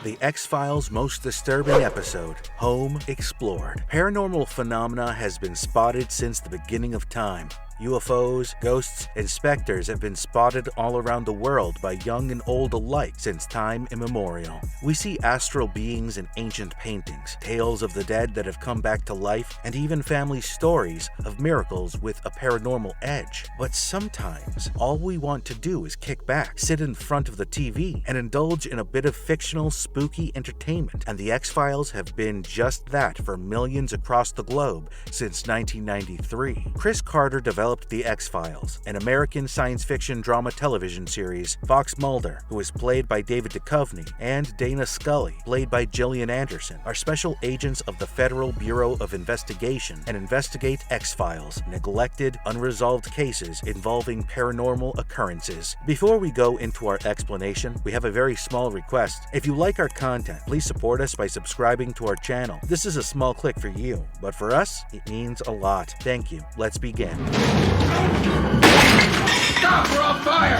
The X-Files' most disturbing episode, Home Explored. Paranormal phenomena has been spotted since the beginning of time. UFOs, ghosts, and spectres have been spotted all around the world by young and old alike since time immemorial. We see astral beings in ancient paintings, tales of the dead that have come back to life, and even family stories of miracles with a paranormal edge. But sometimes, all we want to do is kick back, sit in front of the TV, and indulge in a bit of fictional, spooky entertainment. And the X-Files have been just that for millions across the globe since 1993. Chris Carter developed The X-Files, an American science fiction drama television series. Fox Mulder, who is played by David Duchovny, and Dana Scully, played by Gillian Anderson, are special agents of the Federal Bureau of Investigation and investigate X-Files, neglected, unresolved cases involving paranormal occurrences. Before we go into our explanation, we have a very small request. If you like our content, please support us by subscribing to our channel. This is a small click for you, but for us, it means a lot. Thank you. Let's begin. Stop, we're on fire!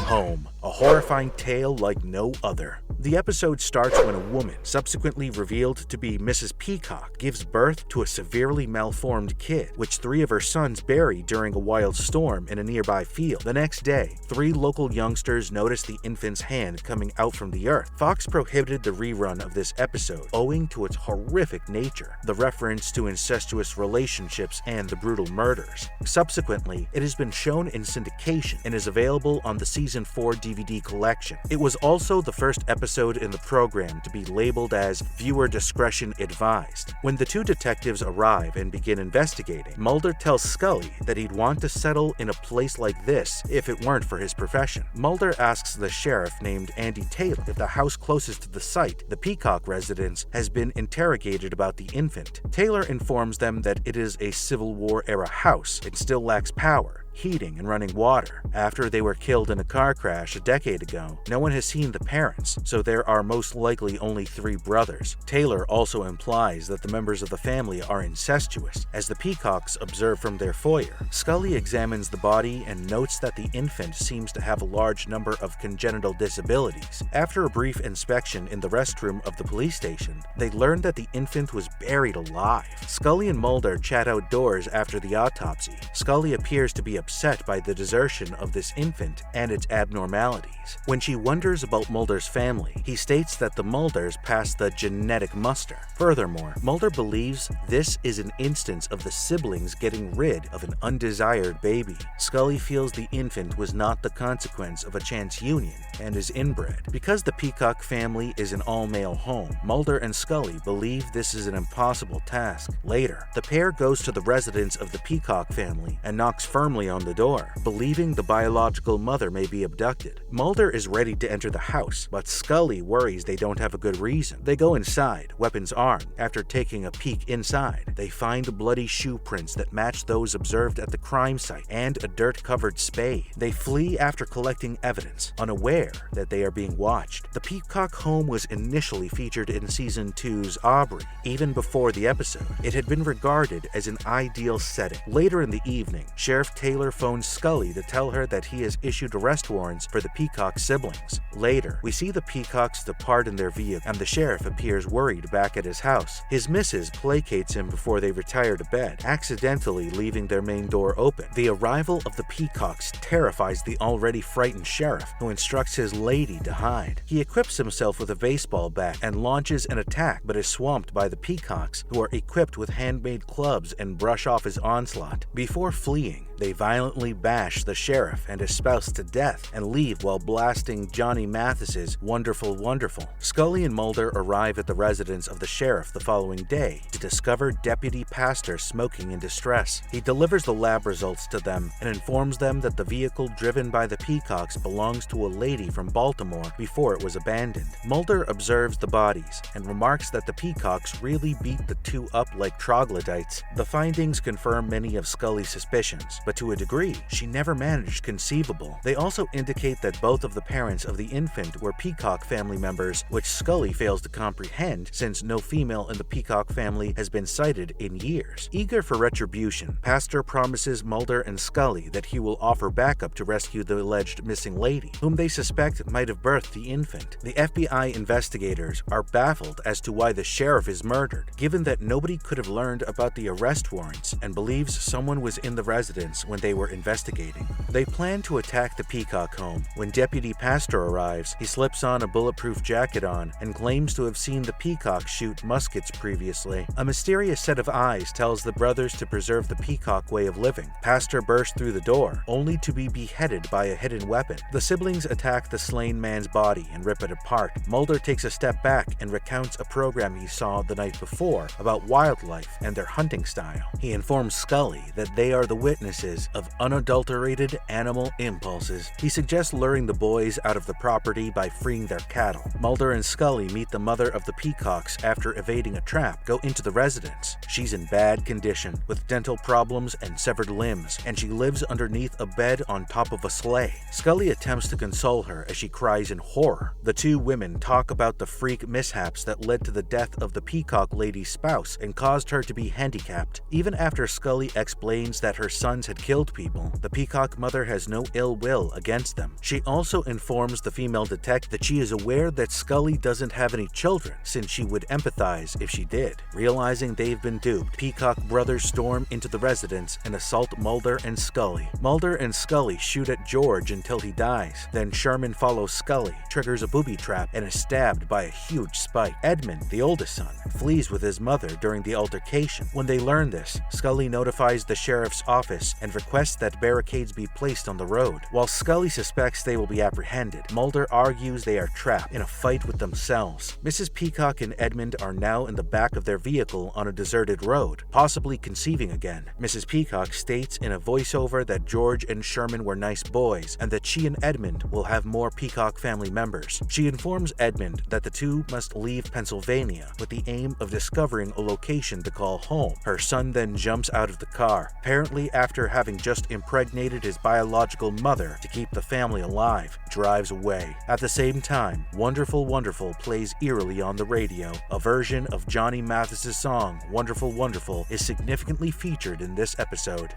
Home, a horrifying tale like no other. The episode starts when a woman, subsequently revealed to be Mrs. Peacock, gives birth to a severely malformed kid, which 3 of her sons bury during a wild storm in a nearby field. The next day, 3 local youngsters notice the infant's hand coming out from the earth. Fox prohibited the rerun of this episode, owing to its horrific nature, the reference to incestuous relationships, and the brutal murders. Subsequently, it has been shown in syndication and is available on the Season 4 DVD collection. It was also the first episode in the program to be labeled as viewer discretion advised. When the 2 detectives arrive and begin investigating, Mulder tells Scully that he'd want to settle in a place like this if it weren't for his profession. Mulder asks the sheriff named Andy Taylor if the house closest to the site, the Peacock residence, has been interrogated about the infant. Taylor informs them that it is a Civil War-era house and still lacks power, heating, and running water. After they were killed in a car crash a decade ago, no one has seen the parents, so there are most likely only 3 brothers. Taylor also implies that the members of the family are incestuous, as the Peacocks observe from their foyer. Scully examines the body and notes that the infant seems to have a large number of congenital disabilities. After a brief inspection in the restroom of the police station, they learn that the infant was buried alive. Scully and Mulder chat outdoors after the autopsy. Scully appears to be upset by the desertion of this infant and its abnormalities. When she wonders about Mulder's family, he states that the Mulders passed the genetic muster. Furthermore, Mulder believes this is an instance of the siblings getting rid of an undesired baby. Scully feels the infant was not the consequence of a chance union and is inbred. Because the Peacock family is an all-male home, Mulder and Scully believe this is an impossible task. Later, the pair goes to the residence of the Peacock family and knocks firmly on the door, believing the biological mother may be abducted. Mulder is ready to enter the house, but Scully worries they don't have a good reason. They go inside, weapons armed. After taking a peek inside, they find bloody shoe prints that match those observed at the crime site and a dirt-covered spade. They flee after collecting evidence, unaware that they are being watched. The Peacock home was initially featured in Season 2's Aubrey. Even before the episode, it had been regarded as an ideal setting. Later in the evening, Sheriff Taylor phones Scully to tell her that he has issued arrest warrants for the Peacock siblings. Later, we see the Peacocks depart in their vehicle, and the sheriff appears worried back at his house. His missus placates him before they retire to bed, accidentally leaving their main door open. The arrival of the Peacocks terrifies the already frightened sheriff, who instructs his lady to hide. He equips himself with a baseball bat and launches an attack, but is swamped by the Peacocks, who are equipped with handmade clubs and brush off his onslaught. Before fleeing, they violently bash the sheriff and his spouse to death and leave while blasting Johnny Mathis's Wonderful Wonderful. Scully and Mulder arrive at the residence of the sheriff the following day to discover Deputy Pastor smoking in distress. He delivers the lab results to them and informs them that the vehicle driven by the Peacocks belongs to a lady from Baltimore before it was abandoned. Mulder observes the bodies and remarks that the Peacocks really beat the 2 up like troglodytes. The findings confirm many of Scully's suspicions, but to a degree, she never managed conceivable. They also indicate that both of the parents of the infant were Peacock family members, which Scully fails to comprehend since no female in the Peacock family has been cited in years. Eager for retribution, Pastor promises Mulder and Scully that he will offer backup to rescue the alleged missing lady, whom they suspect might have birthed the infant. The FBI investigators are baffled as to why the sheriff is murdered, given that nobody could have learned about the arrest warrants and believes someone was in the residence when they were investigating. They plan to attack the Peacock home. When Deputy Pastor arrives, he slips on a bulletproof jacket and claims to have seen the Peacock shoot muskets previously. A mysterious set of eyes tells the brothers to preserve the Peacock way of living. Pastor bursts through the door, only to be beheaded by a hidden weapon. The siblings attack the slain man's body and rip it apart. Mulder takes a step back and recounts a program he saw the night before about wildlife and their hunting style. He informs Scully that they are the witnesses of unadulterated animal impulses. He suggests luring the boys out of the property by freeing their cattle. Mulder and Scully meet the mother of the Peacocks after evading a trap, go into the residence. She's in bad condition, with dental problems and severed limbs, and she lives underneath a bed on top of a sleigh. Scully attempts to console her as she cries in horror. The two women talk about the freak mishaps that led to the death of the Peacock lady's spouse and caused her to be handicapped. Even after Scully explains that her sons had killed people, the Peacock mother has no ill will against them. She also informs the female detective that she is aware that Scully doesn't have any children, since she would empathize if she did. Realizing they've been duped, Peacock brothers storm into the residence and assault Mulder and Scully. Mulder and Scully shoot at George until he dies. Then Sherman follows Scully, triggers a booby trap, and is stabbed by a huge spike. Edmund, the oldest son, flees with his mother during the altercation. When they learn this, Scully notifies the sheriff's office and requests that barricades be placed on the road. While Scully suspects they will be apprehended, Mulder argues they are trapped in a fight with themselves. Mrs. Peacock and Edmund are now in the back of their vehicle on a deserted road, possibly conceiving again. Mrs. Peacock states in a voiceover that George and Sherman were nice boys and that she and Edmund will have more Peacock family members. She informs Edmund that the two must leave Pennsylvania with the aim of discovering a location to call home. Her son then jumps out of the car, apparently after having just impregnated his biological mother to keep the family alive, drives away. At the same time, Wonderful Wonderful plays eerily on the radio. A version of Johnny Mathis's song Wonderful Wonderful is significantly featured in this episode.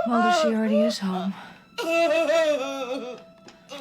Mulder, she already is home.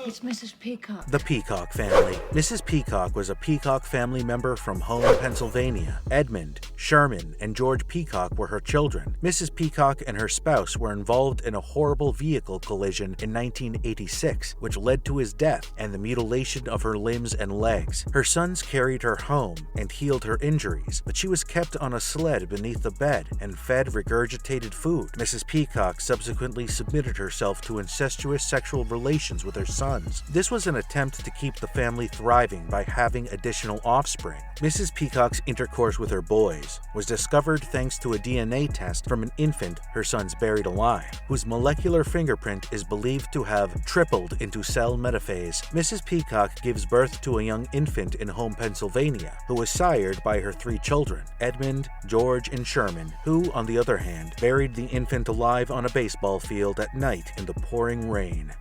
It's Mrs. Peacock. The Peacock Family. Mrs. Peacock was a Peacock family member from home, Pennsylvania. Edmund, Sherman, and George Peacock were her children. Mrs. Peacock and her spouse were involved in a horrible vehicle collision in 1986, which led to his death and the mutilation of her limbs and legs. Her sons carried her home and healed her injuries, but she was kept on a sled beneath the bed and fed regurgitated food. Mrs. Peacock subsequently submitted herself to incestuous sexual relations with her sons. This was an attempt to keep the family thriving by having additional offspring. Mrs. Peacock's intercourse with her boys was discovered thanks to a DNA test from an infant her sons buried alive, whose molecular fingerprint is believed to have tripled into cell metaphase. Mrs. Peacock gives birth to a young infant in home, Pennsylvania, who was sired by her three children, Edmund, George, and Sherman, who, on the other hand, buried the infant alive on a baseball field at night in the pouring rain.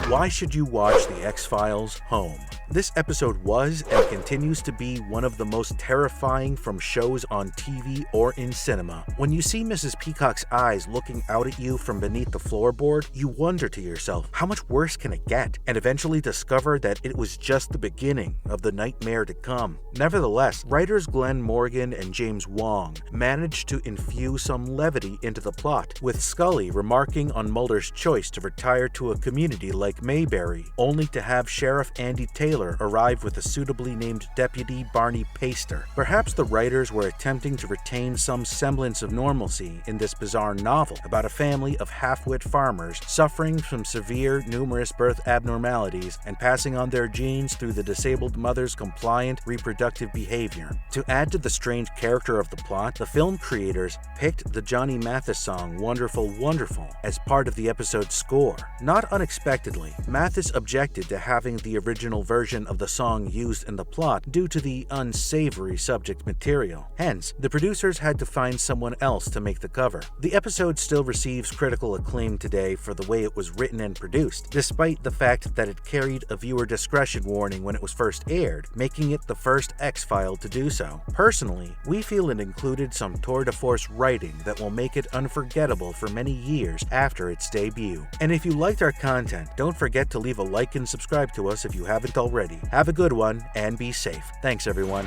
Why should you watch The X-Files Home? This episode was and continues to be one of the most terrifying from shows on TV or in cinema. When you see Mrs. Peacock's eyes looking out at you from beneath the floorboard, you wonder to yourself, how much worse can it get? And eventually discover that it was just the beginning of the nightmare to come. Nevertheless, writers Glenn Morgan and James Wong managed to infuse some levity into the plot, with Scully remarking on Mulder's choice to retire to a community like Mayberry, only to have Sheriff Andy Taylor arrive with a suitably named Deputy Barney Paster. Perhaps the writers were attempting to retain some semblance of normalcy in this bizarre novel about a family of half-wit farmers suffering from severe, numerous birth abnormalities and passing on their genes through the disabled mother's compliant reproductive behavior. To add to the strange character of the plot, the film creators picked the Johnny Mathis song Wonderful Wonderful as part of the episode's score. Not unexpectedly, Mathis objected to having the original version version of the song used in the plot due to the unsavory subject material. Hence, the producers had to find someone else to make the cover. The episode still receives critical acclaim today for the way it was written and produced, despite the fact that it carried a viewer discretion warning when it was first aired, making it the first X-File to do so. Personally, we feel it included some tour de force writing that will make it unforgettable for many years after its debut. And if you liked our content, don't forget to leave a like and subscribe to us if you haven't already. Have a good one and be safe. Thanks, everyone.